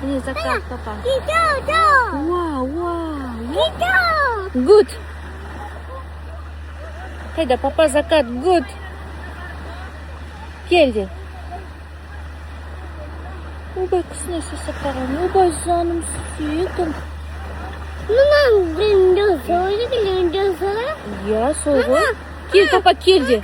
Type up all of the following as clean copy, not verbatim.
Ini zakat papa. Itu. Wow. Itu. Good. Hayda papa zakat good. Geldi. Ubay kız nesi saparan. Ubay canım sütüm. Mama, brindu soğuk. Ya soğuk. Gel papa geldi.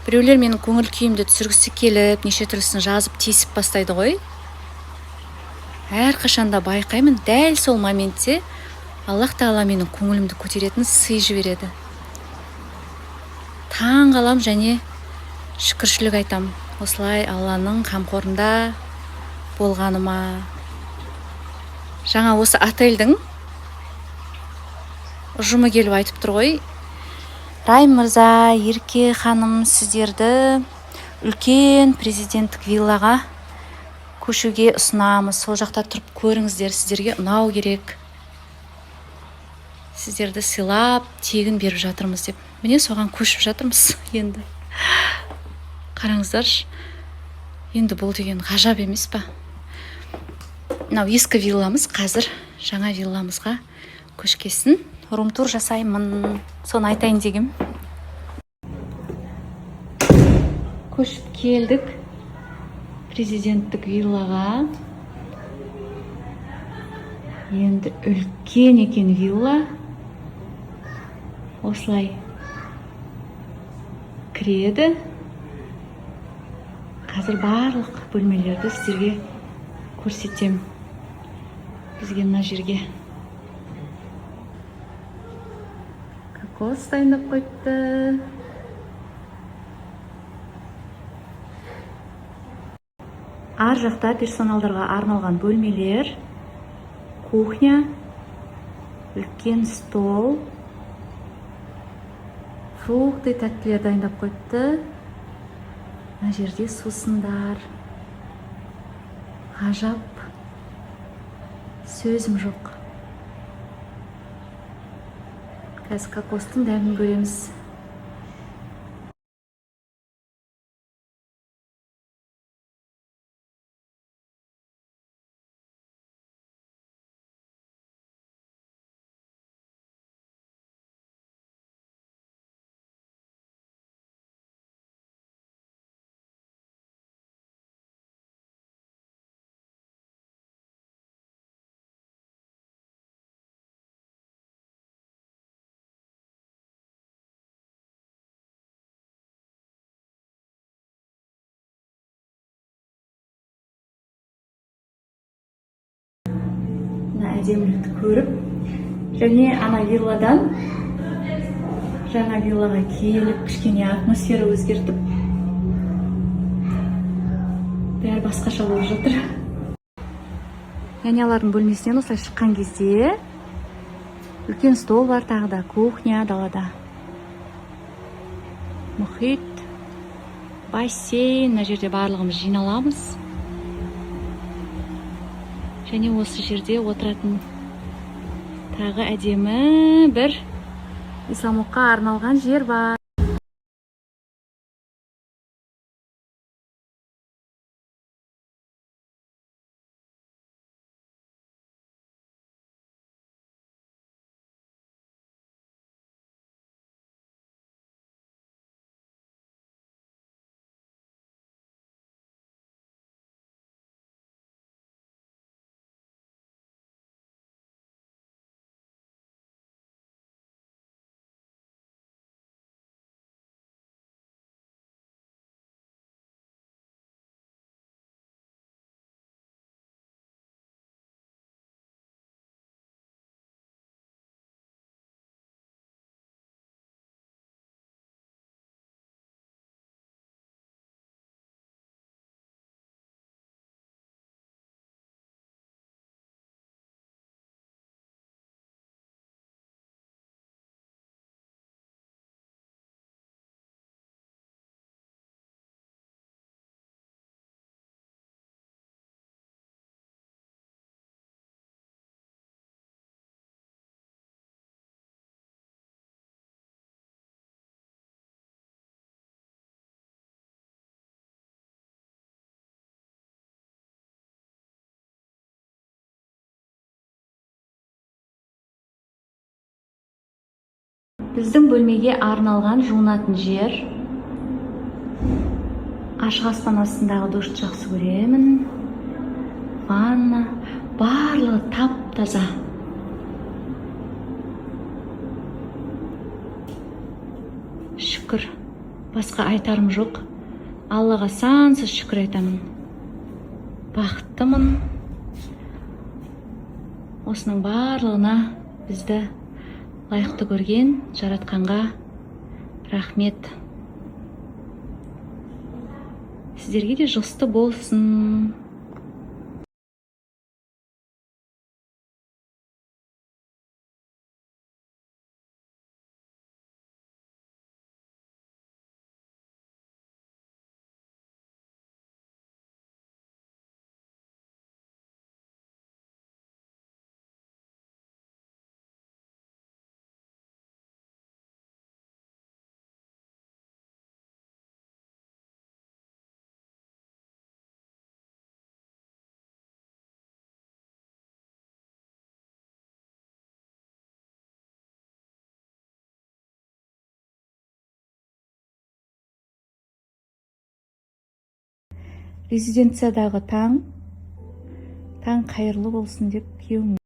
Біреулер менің көңіл күйімді түсіргісі келіп, неше түрлісін жазып, тесіп бастайды ғой. Әрқашанда байқаймын, дәл сол моментте Аллах Тағала менің көңілімді көтеретін сый жібереді. Таң қалам және шүкіршілік айтам. Осылай Алланың қамқорында болғаныма. Жаңа осы отельдің ұжымы келіп айтып тұр ғой. Райым мырза, Ерке ханым, сіздерді үлкен президенттік виллаға көшуге ұсынамыз. Сол жақта тұрып көріңіздер, сіздерге ұнау керек. Сіздерді сыйлап, тегін беріп жатырмыз деп. Міне соған көшіп жатырмыз енді. Қараңыздаршы. Енді бұл деген ғажап емес па? Мынау ескі вилламыз қазір жаңа вилламызға көшкесін. Рум-тур жасаймын. Соны айтайын дегем. Көшіп келдік президенттік виллаға. Енді үлкен екен вилла. Осылай кіреді. Қазір барлық бөлмелерді сіздерге көрсетем. Бізге мына жерге кокос дайындап қойыпты. Ар жақта персоналдарға арналған бөлмелер, кухня, үлкен стол, фрукты, тәттілер дайындап қойыпты. Мына жерде сусындар. Ғажап. Сөзім жоқ. Қазір кокостың дәмін көреміз. Әдемілікті көріп, және ана вилладан жаңа виллаға келіп, кішкене атмосфера өзгертіп, бәрі басқаша болып жатыр. Нянялардың бөлмесінен осылай шыққан кезде үлкен стол бар, тағы да кухня далада. Мұхит, бассейн, мына жерде барлығымыз жиналамыз. Және осы жерде отыратын тағы әдемі бір исламға арналған жер бар. Біздің бөлмеге арналған жуынатын жер. Ашық аспан астындағы душты жақсы көремін. Ванна, барлығы тап-таза. Шүкір, басқа айтарым жоқ. Аллаға сансыз шүкір айтамын. Бақыттымын. Осының барлығына бізді лайықты көрген жаратқанға рахмет. Сіздерге де жұсты болсын. Резиденциядағы таң қайырлы болсын деп күйеуім